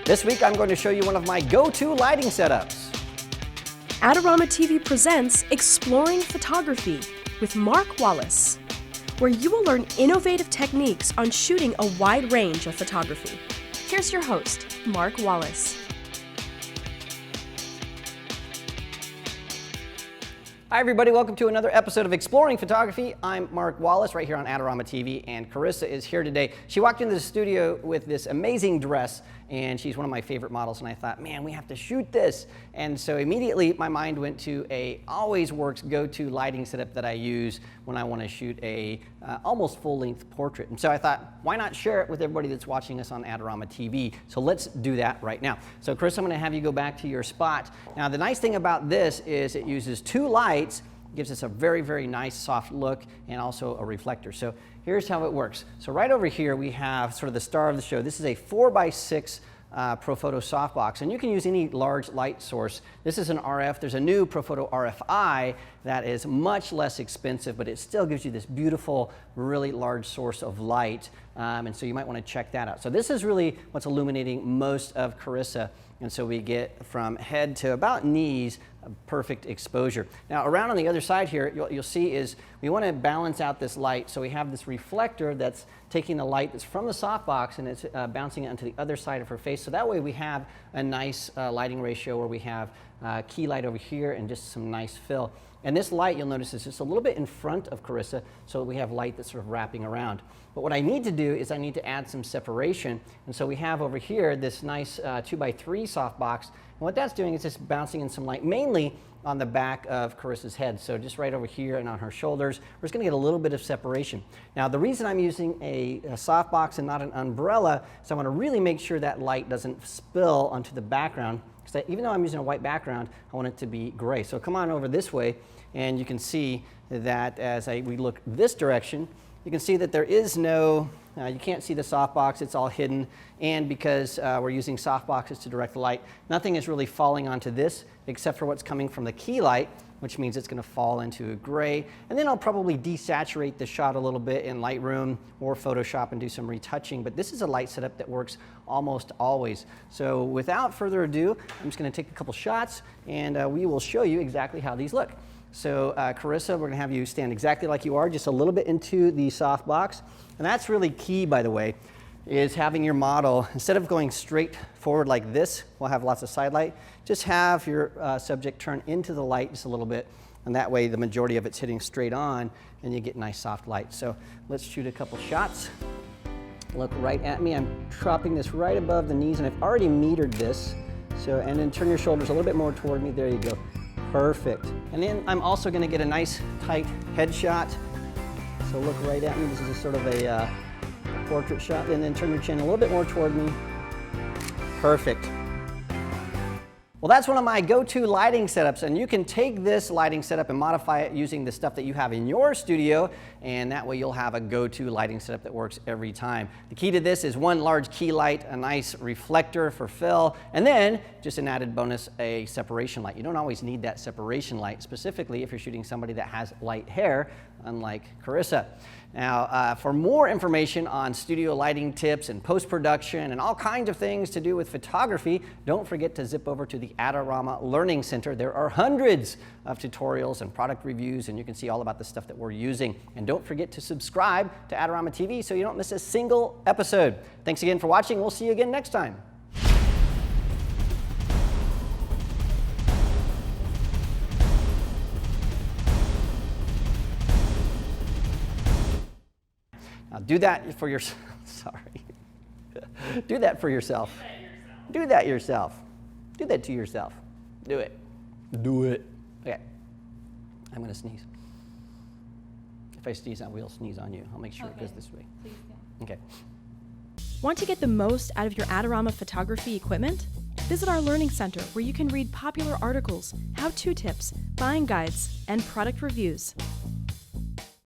This week I'm going to show you one of my go-to lighting setups. Adorama TV presents Exploring Photography with Mark Wallace, where you will learn innovative techniques on shooting a wide range of photography. Here's your host, Mark Wallace. Hi everybody, welcome to another episode of Exploring Photography. I'm Mark Wallace right here on Adorama TV, and Carissa is here today. She walked into the studio with this amazing dress, and she's one of my favorite models, and I thought, man, we have to shoot this. And so immediately my mind went to a always works go-to lighting setup that I use when I want to shoot a almost full-length portrait. And so I thought, why not share it with everybody that's watching us on Adorama TV? So let's do that right now. So Chris, I'm going to have you go back to your spot. Now the nice thing about this is it uses two lights, gives us a very, very nice soft look, and also a reflector. So here's how it works. So right over here we have sort of the star of the show. This is a 4x6 Profoto softbox, and you can use any large light source. This is an RF. There's a new Profoto RFI that is much less expensive, but it still gives you this beautiful, really large source of light, and so you might want to check that out. So this is really what's illuminating most of Carissa, and so we get from head to about knees perfect exposure. Now around on the other side here, you'll see is we want to balance out this light, so we have this reflector that's taking the light that's from the softbox and it's bouncing it onto the other side of her face, so that way we have a nice lighting ratio where we have key light over here and just some nice fill. And this light, you'll notice, is just a little bit in front of Carissa, so we have light that's sort of wrapping around. But what I need to do is I need to add some separation, and so we have over here this nice 2x3 softbox, and what that's doing is just bouncing in some light, mainly on the back of Carissa's head, so just right over here and on her shoulders. We're just going to get a little bit of separation. Now the reason I'm using a softbox and not an umbrella is I want to really make sure that light doesn't spill onto the background, because even though I'm using a white background, I want it to be gray. So come on over this way, and you can see that as we look this direction, you can see that there is no, you can't see the softbox, it's all hidden, and because we're using softboxes to direct the light, nothing is really falling onto this except for what's coming from the key light, which means it's going to fall into a gray. And then I'll probably desaturate the shot a little bit in Lightroom or Photoshop and do some retouching, but this is a light setup that works almost always. So without further ado, I'm just going to take a couple shots, and we will show you exactly how these look. So Carissa, we're going to have you stand exactly like you are, just a little bit into the softbox. And that's really key, by the way, is having your model, instead of going straight forward like this, we'll have lots of side light, just have your subject turn into the light just a little bit, and that way the majority of it's hitting straight on, and you get nice soft light. So let's shoot a couple shots. Look right at me. I'm dropping this right above the knees, and I've already metered this. So, and then turn your shoulders a little bit more toward me. There you go. Perfect. And then I'm also going to get a nice tight headshot. So look right at me. This is a sort of a portrait shot. And then turn your chin a little bit more toward me. Perfect. Well, that's one of my go-to lighting setups, and you can take this lighting setup and modify it using the stuff that you have in your studio, and that way you'll have a go-to lighting setup that works every time. The key to this is one large key light, a nice reflector for fill, and then just an added bonus, a separation light. You don't always need that separation light, specifically if you're shooting somebody that has light hair, unlike Carissa. Now, for more information on studio lighting tips and post-production and all kinds of things to do with photography, don't forget to zip over to the Adorama Learning Center. There are hundreds of tutorials and product reviews, and you can see all about the stuff that we're using. And don't forget to subscribe to Adorama TV so you don't miss a single episode. Thanks again for watching. We'll see you again next time. Now do that for yourself. Sorry. Do that for yourself. Do that yourself. Do that to yourself. Do it. Do it. Okay. I'm going to sneeze. If I sneeze, I will sneeze on you. I'll make sure it goes this way. Please do. Okay. Want to get the most out of your Adorama photography equipment? Visit our Learning Center, where you can read popular articles, how-to tips, buying guides, and product reviews.